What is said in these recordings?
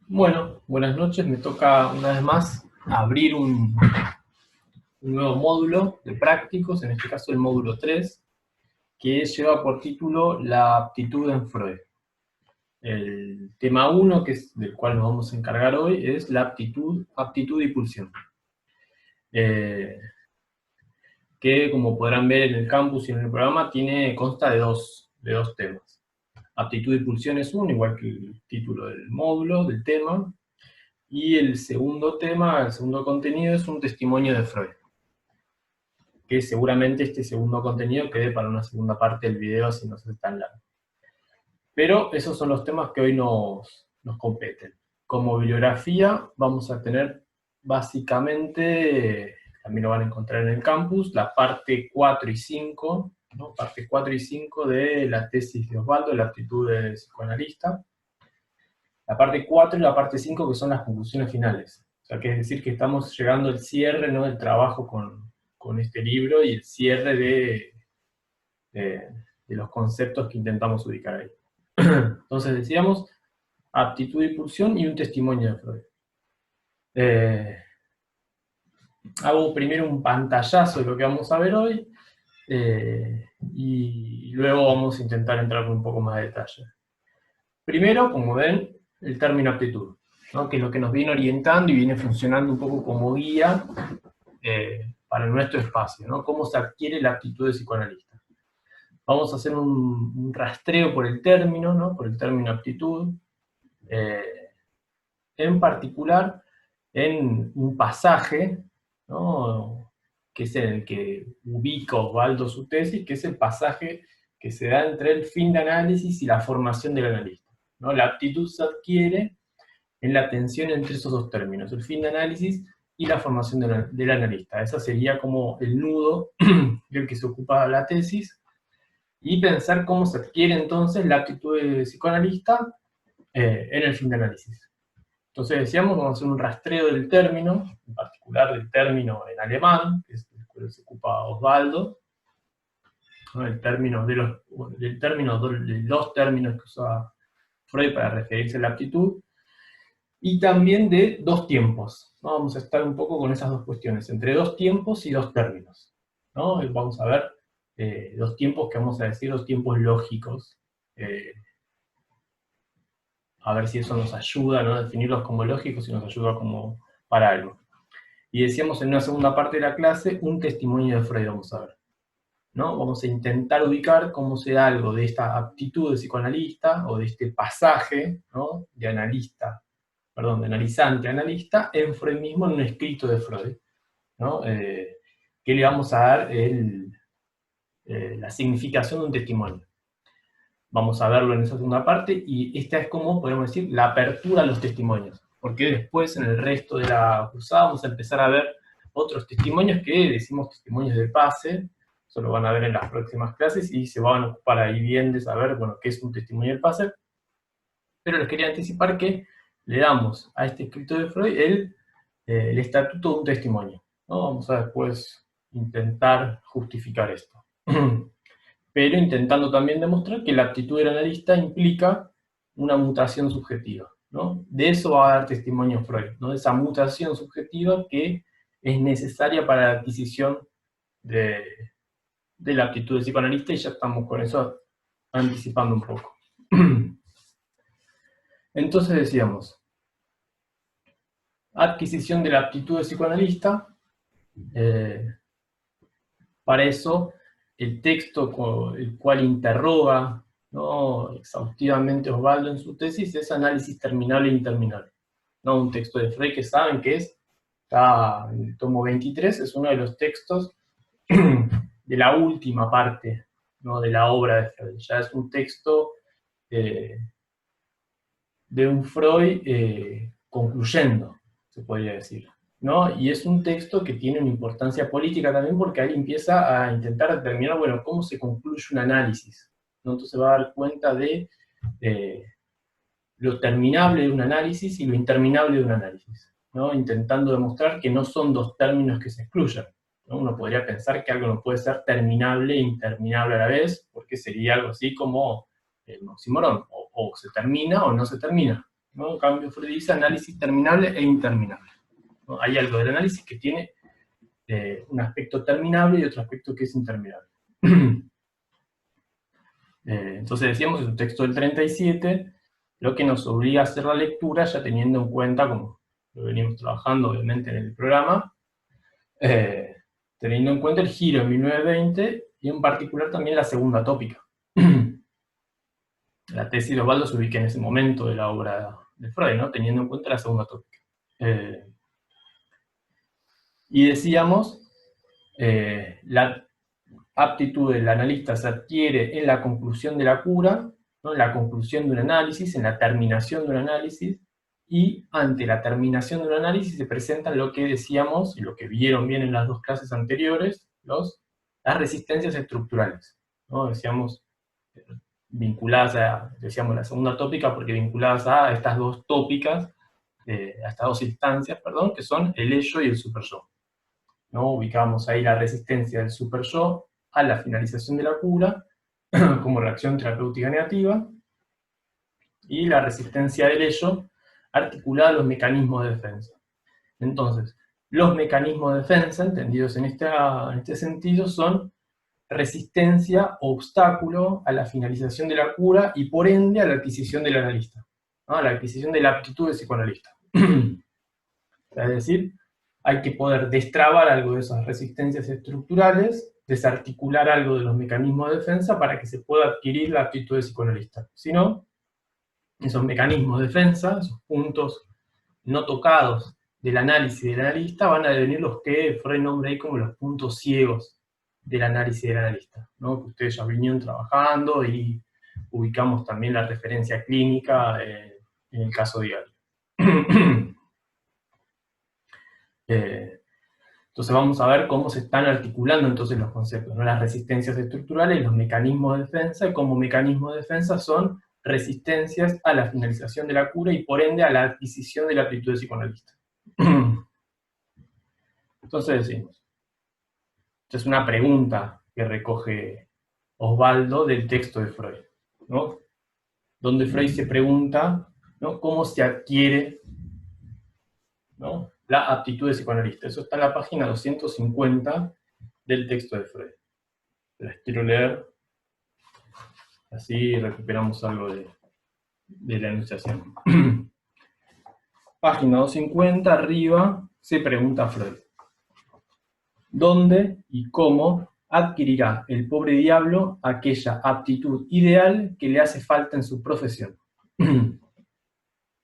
Bueno, buenas noches. Me toca una vez más abrir un nuevo módulo de prácticos, en este caso el módulo 3, que lleva por título La aptitud en Freud. El tema uno, que es del cual nos vamos a encargar hoy, es la aptitud y pulsión. Eh, que como podrán ver en el campus y en el programa, consta de dos temas. Aptitud y pulsión es uno, igual que el título del módulo, del tema. Y el segundo tema, el segundo contenido, es un testimonio de Freud, que seguramente este segundo contenido quede para una segunda parte del video si no es tan largo. Pero esos son los temas que hoy nos competen. Como bibliografía vamos a tener básicamente, también lo van a encontrar en el campus, la parte 4 y 5, ¿no? Parte 4 y 5 de la tesis de Osvaldo, la aptitud de psicoanalista. La parte 4 y la parte 5 que son las conclusiones finales. O sea, que es decir que estamos llegando al cierre, ¿no?, del trabajo con este libro y el cierre de, de los conceptos que intentamos ubicar ahí. Entonces decíamos, aptitud y pulsión y un testimonio de Freud. Hago primero un pantallazo de lo que vamos a ver hoy y luego vamos a intentar entrar con un poco más de detalle. Primero, como ven, el término aptitud, ¿no?, que es lo que nos viene orientando y viene funcionando un poco como guía para nuestro espacio, ¿no? Cómo se adquiere la aptitud de psicoanalista. Vamos a hacer un rastreo por el término, ¿no?, por el término aptitud, en particular en un pasaje, ¿no?, que es en el que ubica Osvaldo su tesis, que es el pasaje que se da entre el fin de análisis y la formación del analista, ¿no? La aptitud se adquiere en la tensión entre esos dos términos, el fin de análisis y la formación del analista. Esa sería como el nudo del que se ocupa la tesis, y pensar cómo se adquiere entonces la aptitud de psicoanalista en el fin de análisis. Entonces decíamos, vamos a hacer un rastreo del término, en particular del término en alemán, que es el que se ocupa Osvaldo, ¿no?, el término de los términos que usa Freud para referirse a la aptitud, y también de dos tiempos, ¿no? Vamos a estar un poco con esas dos cuestiones, entre dos tiempos y dos términos, ¿no? Vamos a ver dos tiempos que vamos a decir, dos tiempos lógicos, a ver si eso nos ayuda, ¿no?, a definirlos como lógicos y nos ayuda como para algo. Y decíamos en una segunda parte de la clase, un testimonio de Freud vamos a ver, ¿no? Vamos a intentar ubicar cómo se da algo de esta aptitud de psicoanalista, o de este pasaje, ¿no?, de analizante a analista, en Freud mismo, en un escrito de Freud, ¿no? Que le vamos a dar la significación de un testimonio. Vamos a verlo en esa segunda parte, y esta es como, podemos decir, la apertura a los testimonios, porque después en el resto de la cursada vamos a empezar a ver otros testimonios que decimos testimonios de pase. Eso lo van a ver en las próximas clases y se van a ocupar ahí bien de saber, bueno, qué es un testimonio del pase. Pero les quería anticipar que le damos a este escrito de Freud el estatuto de un testimonio, ¿no? Vamos a después intentar justificar esto. Pero intentando también demostrar que la aptitud del analista implica una mutación subjetiva, ¿no? De eso va a dar testimonio Freud, ¿no?, de esa mutación subjetiva que es necesaria para la adquisición de, de la aptitud del psicoanalista, y ya estamos con eso anticipando un poco. Entonces decíamos, adquisición de la aptitud del psicoanalista. Para eso, el texto el cual interroga, ¿no?, exhaustivamente Osvaldo en su tesis es Análisis terminable e interminable, ¿no? Un texto de Freud que saben que está en el tomo 23, es uno de los textos de la última parte, ¿no?, de la obra de Freud. Ya es un texto de un Freud concluyendo, se podría decir, ¿no? Y es un texto que tiene una importancia política también, porque ahí empieza a intentar determinar, bueno, cómo se concluye un análisis, ¿no? Entonces va a dar cuenta de lo terminable de un análisis y lo interminable de un análisis, ¿no?, intentando demostrar que no son dos términos que se excluyan, ¿no? Uno podría pensar que algo no puede ser terminable e interminable a la vez, porque sería algo así como el oxímoron, o se termina o no se termina. ¿no? En cambio, Freud dice análisis terminable e interminable, ¿no? Hay algo del análisis que tiene un aspecto terminable y otro aspecto que es interminable. Entonces decíamos, es un texto del 37, lo que nos obliga a hacer la lectura ya teniendo en cuenta, como lo venimos trabajando obviamente en el programa, teniendo en cuenta el giro en 1920 y en particular también la segunda tópica. La tesis de Osvaldo se ubica en ese momento de la obra de Freud, ¿no? Teniendo en cuenta la segunda tópica. Y decíamos, la aptitud del analista se adquiere en la conclusión de la cura, ¿no? En la conclusión de un análisis, en la terminación de un análisis, y ante la terminación de un análisis se presentan lo que decíamos, y lo que vieron bien en las dos clases anteriores, las resistencias estructurales, ¿no? Decíamos, vinculadas a, decíamos, la segunda tópica, porque vinculadas a estas dos tópicas, a estas dos instancias, perdón, que son el ello y el superyo, ¿no? Ubicamos ahí la resistencia del superyo a la finalización de la cura, como reacción terapéutica negativa, y la resistencia del ello articulada a los mecanismos de defensa. Entonces, los mecanismos de defensa, entendidos en este sentido, son resistencia o obstáculo a la finalización de la cura y por ende a la adquisición del analista, ¿no? A la adquisición de la aptitud del psicoanalista. Es decir, hay que poder destrabar algo de esas resistencias estructurales, desarticular algo de los mecanismos de defensa para que se pueda adquirir la aptitud del psicoanalista. Si no, esos mecanismos de defensa, esos puntos no tocados del análisis del analista, van a devenir los que Freud nombra ahí como los puntos ciegos del análisis del analista, ¿no? Que ustedes ya vinieron trabajando y ubicamos también la referencia clínica en el caso diario. Entonces vamos a ver cómo se están articulando entonces los conceptos, ¿no? Las resistencias estructurales y los mecanismos de defensa, y como mecanismos de defensa son resistencias a la finalización de la cura y por ende a la adquisición de la aptitud de psicoanalista. Entonces decimos, esta es una pregunta que recoge Osvaldo del texto de Freud, ¿no? Donde Freud se pregunta, ¿no?, cómo se adquiere, ¿no?, la aptitud de psicoanalista. Eso está en la página 250 del texto de Freud. Les quiero leer, así recuperamos algo de la enunciación. Página 250, arriba, se pregunta a Freud: ¿dónde y cómo adquirirá el pobre diablo aquella aptitud ideal que le hace falta en su profesión?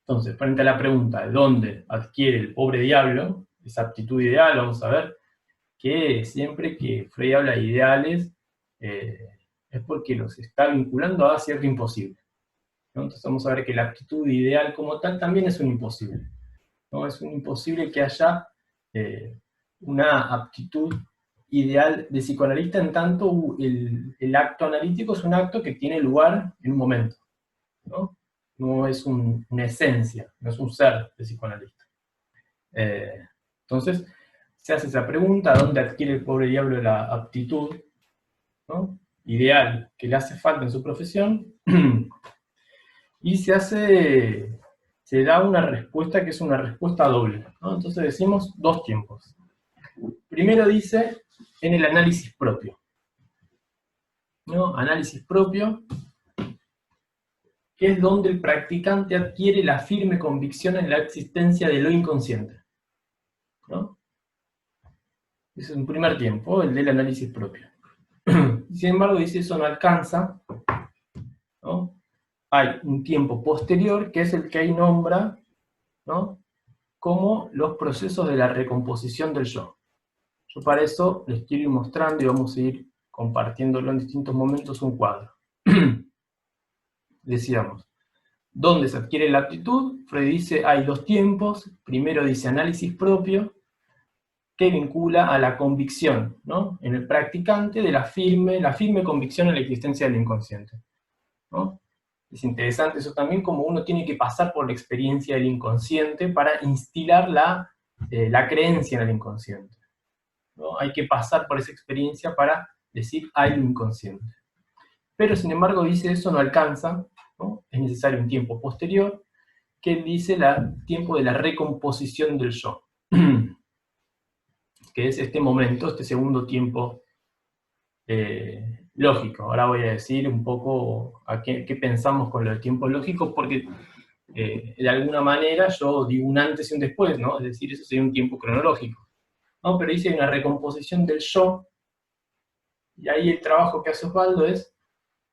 Entonces, frente a la pregunta de dónde adquiere el pobre diablo esa aptitud ideal, vamos a ver que siempre que Freud habla de ideales, es porque los está vinculando a cierto imposible, ¿no? Entonces vamos a ver que la aptitud ideal como tal también es un imposible, ¿no? Es un imposible que haya una aptitud ideal de psicoanalista, en tanto el acto analítico es un acto que tiene lugar en un momento, ¿no? No es una esencia, no es un ser de psicoanalista. Entonces, se hace esa pregunta: ¿dónde adquiere el pobre diablo la aptitud, ¿no?, ideal que le hace falta en su profesión? Y se da una respuesta que es una respuesta doble, ¿no? Entonces decimos dos tiempos. Primero dice, en el análisis propio, ¿no? Análisis propio, que es donde el practicante adquiere la firme convicción en la existencia de lo inconsciente, ¿no? Ese es un primer tiempo, el del análisis propio. Sin embargo, dice, eso no alcanza, ¿no? Hay un tiempo posterior, que es el que ahí nombra, ¿no?, como los procesos de la recomposición del yo. Yo para eso les quiero ir mostrando, y vamos a ir compartiéndolo en distintos momentos, un cuadro. Decíamos, ¿dónde se adquiere la aptitud? Freud dice, hay dos tiempos. Primero dice análisis propio, que vincula a la convicción, ¿no?, en el practicante de la firme convicción en la existencia del inconsciente, ¿no? Es interesante eso también, como uno tiene que pasar por la experiencia del inconsciente para instilar la creencia en el inconsciente, ¿no? Hay que pasar por esa experiencia para decir hay un inconsciente. Pero sin embargo dice, eso no alcanza, ¿no? Es necesario un tiempo posterior, que dice el tiempo de la recomposición del yo, que es este momento, este segundo tiempo lógico. Ahora voy a decir un poco a qué pensamos con el tiempo lógico, porque de alguna manera yo digo un antes y un después, ¿no? Es decir, eso sería un tiempo cronológico. No, pero dice una recomposición del yo, y ahí el trabajo que hace Osvaldo es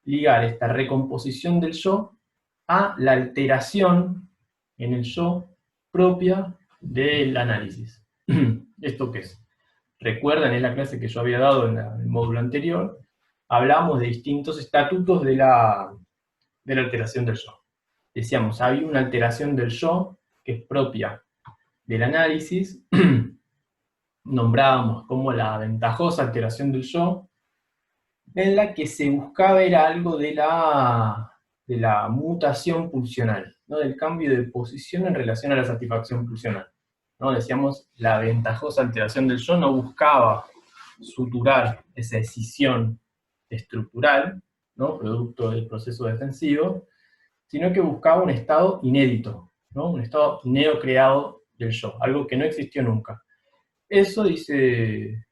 ligar esta recomposición del yo a la alteración en el yo propia del análisis. ¿Esto qué es? Recuerdan en la clase que yo había dado en el módulo anterior, hablamos de distintos estatutos de la alteración del yo. Decíamos, había una alteración del yo que es propia del análisis, nombrábamos como la ventajosa alteración del yo, en la que se buscaba era algo de la mutación pulsional, ¿no? Del cambio de posición en relación a la satisfacción pulsional, ¿no? Decíamos, la ventajosa alteración del yo no buscaba suturar esa escisión estructural, ¿no? Producto del proceso defensivo, sino que buscaba un estado inédito, ¿no? Un estado neocreado del yo, algo que no existió nunca. Eso dice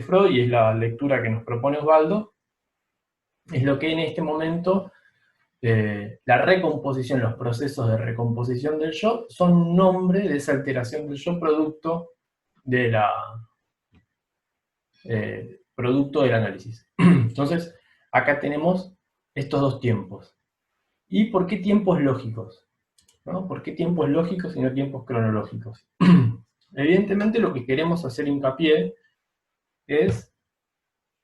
Freud, y es la lectura que nos propone Osvaldo, es lo que en este momento la recomposición, los procesos de recomposición del yo, son un nombre de esa alteración del yo producto del análisis. Entonces, acá tenemos estos dos tiempos. ¿Y por qué tiempos lógicos? ¿No? ¿Por qué tiempos lógicos y no tiempos cronológicos? Evidentemente lo que queremos hacer hincapié es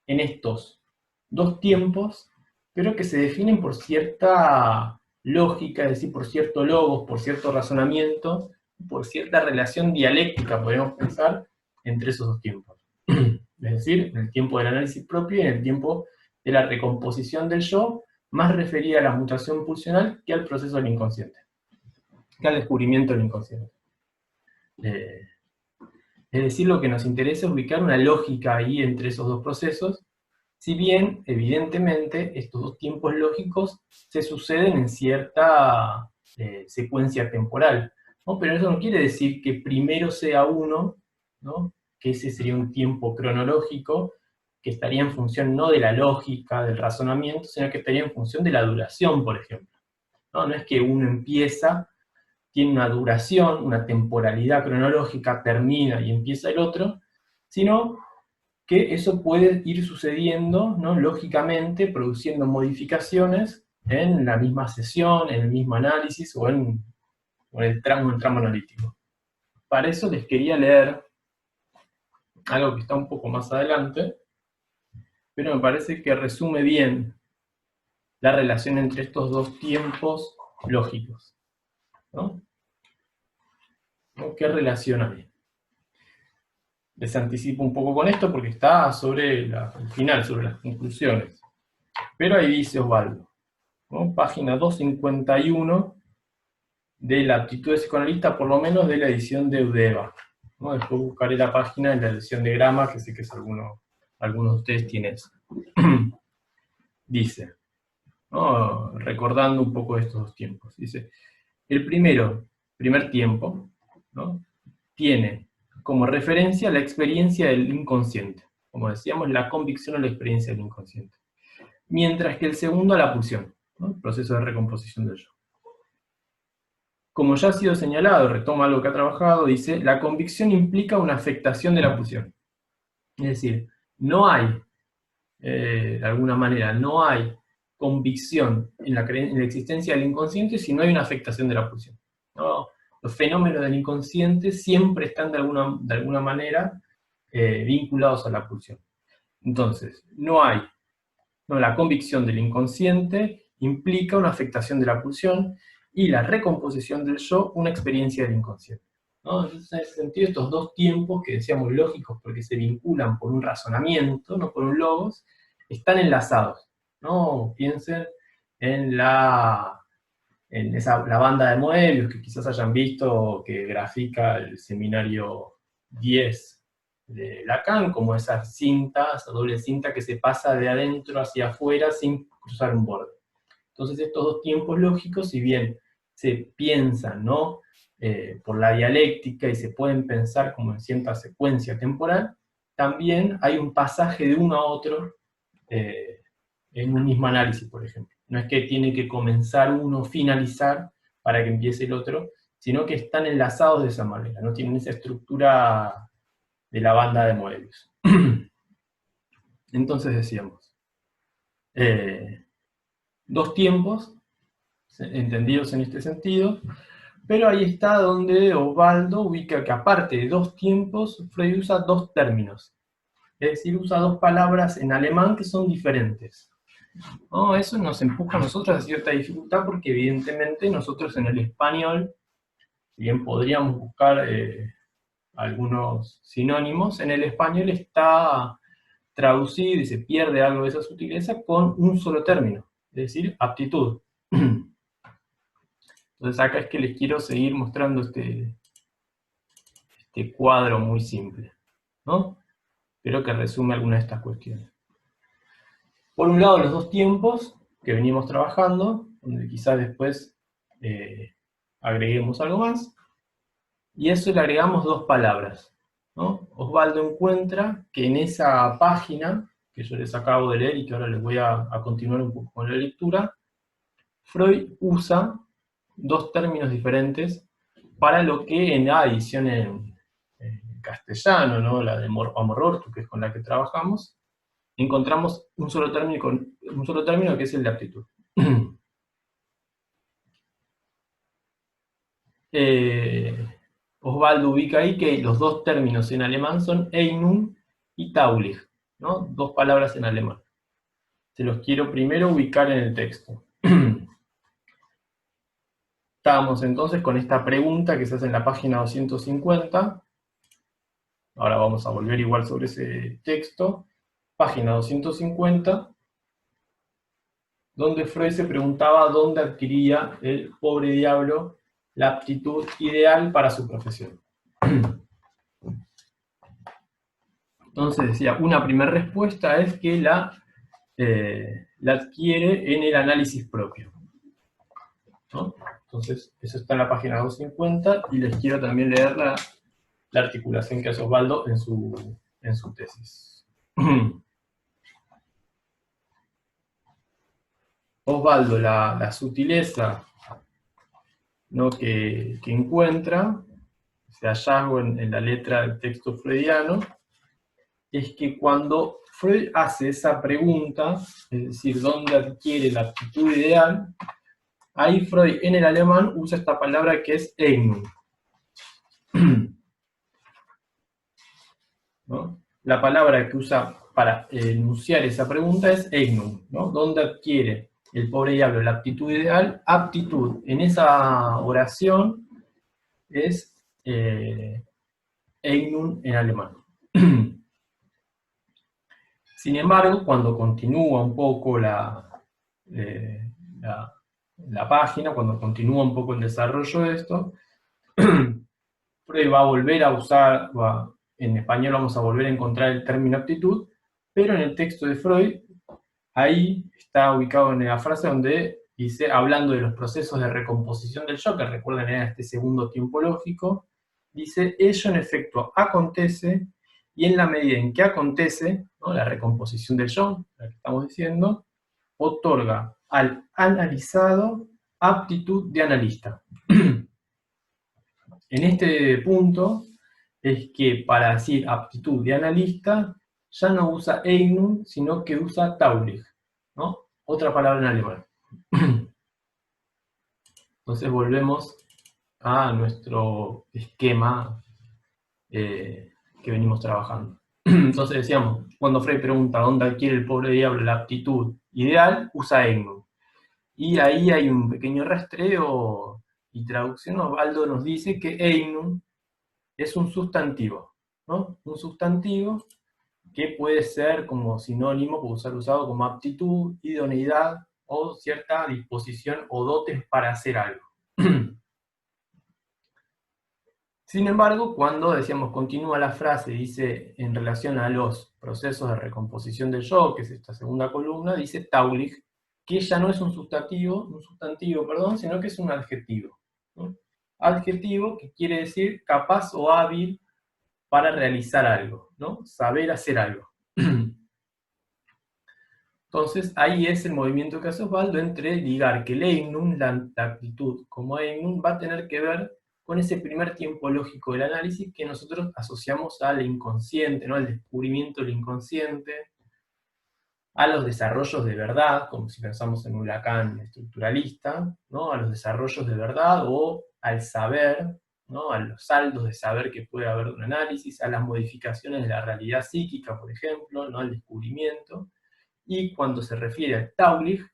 en estos dos tiempos, pero que se definen por cierta lógica, es decir, por cierto logos, por cierto razonamiento, por cierta relación dialéctica, podemos pensar, entre esos dos tiempos. Es decir, en el tiempo del análisis propio y en el tiempo de la recomposición del yo, más referida a la mutación pulsional que al proceso del inconsciente, que al descubrimiento del inconsciente. Es decir, lo que nos interesa es ubicar una lógica ahí entre esos dos procesos, si bien, evidentemente, estos dos tiempos lógicos se suceden en cierta secuencia temporal, ¿no? Pero eso no quiere decir que primero sea uno, ¿no? Que ese sería un tiempo cronológico, que estaría en función no de la lógica, del razonamiento, sino que estaría en función de la duración, por ejemplo. No es que uno empieza, tiene una duración, una temporalidad cronológica, termina y empieza el otro, sino que eso puede ir sucediendo, ¿no? Lógicamente, produciendo modificaciones en la misma sesión, en el mismo análisis o en el tramo analítico. Para eso les quería leer algo que está un poco más adelante, pero me parece que resume bien la relación entre estos dos tiempos lógicos, ¿no? ¿Qué relación hay? Les anticipo un poco con esto porque está sobre el final, sobre las conclusiones. Pero ahí dice Osvaldo, ¿no? Página 251 de la aptitud de psicoanalista, por lo menos de la edición de Eudeva, ¿no? Después buscaré la página en la edición de Grama, que sé que es algunos de ustedes tienen eso. Dice, ¿no? Recordando un poco estos dos tiempos, dice, el primer tiempo, ¿no? Tiene como referencia la experiencia del inconsciente, como decíamos, la convicción o la experiencia del inconsciente, mientras que el segundo la pulsión, ¿no? El proceso de recomposición del yo. Como ya ha sido señalado, retoma algo que ha trabajado, dice, la convicción implica una afectación de la pulsión. Es decir, no hay, de alguna manera, no hay convicción en la existencia del inconsciente si no hay una afectación de la pulsión, ¿no? Los fenómenos del inconsciente siempre están de alguna manera vinculados a la pulsión. Entonces, la convicción del inconsciente implica una afectación de la pulsión y la recomposición del yo, una experiencia del inconsciente, ¿no? Entonces, en ese sentido, estos dos tiempos que decíamos lógicos porque se vinculan por un razonamiento, no por un logos, están enlazados, ¿no? Piensen en la banda de Moebius que quizás hayan visto, que grafica el seminario 10 de Lacan, como esa cinta, esa doble cinta que se pasa de adentro hacia afuera sin cruzar un borde. Entonces estos dos tiempos lógicos, si bien se piensan, ¿no? Por la dialéctica y se pueden pensar como en cierta secuencia temporal, también hay un pasaje de uno a otro en un mismo análisis, por ejemplo. No es que tiene que comenzar uno, finalizar, para que empiece el otro, sino que están enlazados de esa manera, no tienen esa estructura de la banda de Moebius. Entonces decíamos, dos tiempos, entendidos en este sentido, pero ahí está donde Osvaldo ubica que aparte de dos tiempos, Freud usa dos términos, es decir, usa dos palabras en alemán que son diferentes. ¿No? Eso nos empuja a nosotros a cierta dificultad porque evidentemente nosotros en el español, si bien podríamos buscar algunos sinónimos, en el español está traducido y se pierde algo de esa sutileza con un solo término, es decir, aptitud. Entonces acá es que les quiero seguir mostrando este cuadro muy simple, ¿no? Pero que resume algunas de estas cuestiones. Por un lado, los dos tiempos que venimos trabajando, donde quizás después agreguemos algo más, y a eso le agregamos dos palabras, ¿no? Osvaldo encuentra que en esa página, que yo les acabo de leer y que ahora les voy a continuar un poco con la lectura, Freud usa dos términos diferentes para lo que en la edición en castellano, ¿no? La de Amor-Ortu, que es con la que trabajamos, encontramos un solo término que es el de aptitud. Osvaldo ubica ahí que los dos términos en alemán son Eignung y Taulich, ¿no? Dos palabras en alemán. Se los quiero primero ubicar en el texto. Estábamos entonces con esta pregunta que se hace en la página 250. Ahora vamos a volver igual sobre ese texto. Página 250, donde Freud se preguntaba dónde adquiría el pobre diablo la aptitud ideal para su profesión. Entonces decía, una primera respuesta es que la adquiere en el análisis propio, ¿no? Entonces, eso está en la página 250 y les quiero también leer la articulación que hace Osvaldo en su tesis. Osvaldo, la sutileza, ¿no? que encuentra, ese hallazgo en la letra del texto freudiano, es que cuando Freud hace esa pregunta, es decir, ¿dónde adquiere la aptitud ideal? Ahí Freud en el alemán usa esta palabra que es Eignung, ¿no? La palabra que usa para enunciar esa pregunta es Eignung, ¿no? ¿Dónde adquiere el pobre diablo la aptitud ideal? Aptitud, en esa oración, es Eignung en alemán. Sin embargo, cuando continúa un poco la página, cuando continúa un poco el desarrollo de esto, Freud va a volver a usar, en español vamos a volver a encontrar el término aptitud, pero en el texto de Freud, ahí está ubicado en la frase donde dice, hablando de los procesos de recomposición del yo, que recuerden era este segundo tiempo lógico, dice, ello en efecto acontece, y en la medida en que acontece, ¿no? La recomposición del yo, la que estamos diciendo, otorga al analizado aptitud de analista. En este punto es que para decir aptitud de analista ya no usa Eignung, sino que usa Taulich, ¿no? Otra palabra en alemán. Entonces volvemos a nuestro esquema que venimos trabajando. Entonces decíamos, cuando Freud pregunta dónde adquiere el pobre diablo la aptitud ideal, usa Eignung. Y ahí hay un pequeño rastreo y traducción. Osvaldo nos dice que Eignung es un sustantivo, ¿no? Un sustantivo que puede ser como sinónimo, puede ser usado como aptitud, idoneidad o cierta disposición o dotes para hacer algo. Sin embargo, cuando decíamos continúa la frase, dice en relación a los procesos de recomposición del yo, que es esta segunda columna, dice Taulich, que ya no es un sustantivo, perdón, sino que es un adjetivo, ¿no? Adjetivo que quiere decir capaz o hábil para realizar algo, ¿no? Saber hacer algo. Entonces, ahí es el movimiento que hace Osvaldo entre ligar que el eignum, la actitud como eignum, va a tener que ver con ese primer tiempo lógico del análisis que nosotros asociamos al inconsciente, ¿no? Al descubrimiento del inconsciente, a los desarrollos de verdad, como si pensamos en un Lacan estructuralista, ¿no? A los desarrollos de verdad o al saber, ¿no? A los saldos de saber que puede haber de un análisis, a las modificaciones de la realidad psíquica, por ejemplo, ¿no? Al descubrimiento. Y cuando se refiere al Taulich,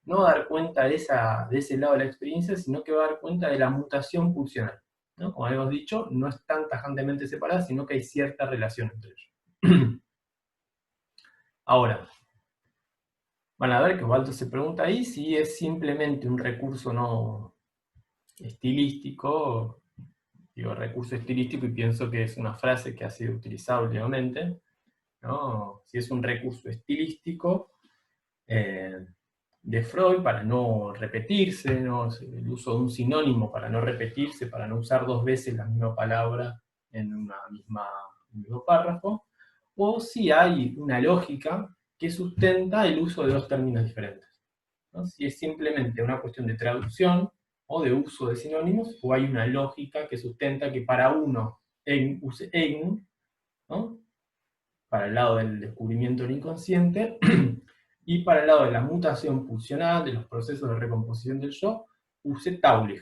no va a dar cuenta de ese lado de la experiencia, sino que va a dar cuenta de la mutación pulsional, ¿no? Como hemos dicho, no están tajantemente separadas, sino que hay cierta relación entre ellos. Ahora, van a ver que Osvaldo se pregunta ahí si es simplemente un recurso no estilístico, digo recurso estilístico y pienso que es una frase que ha sido utilizada últimamente, ¿no? Si es un recurso estilístico, de Freud para no repetirse, ¿no? El uso de un sinónimo para no repetirse, para no usar dos veces la misma palabra en un mismo párrafo, o si hay una lógica que sustenta el uso de dos términos diferentes, ¿no? Si es simplemente una cuestión de traducción o de uso de sinónimos, o hay una lógica que sustenta que para uno use eignum, ¿no? Para el lado del descubrimiento del inconsciente, y para el lado de la mutación pulsional, de los procesos de recomposición del yo, use Taulich,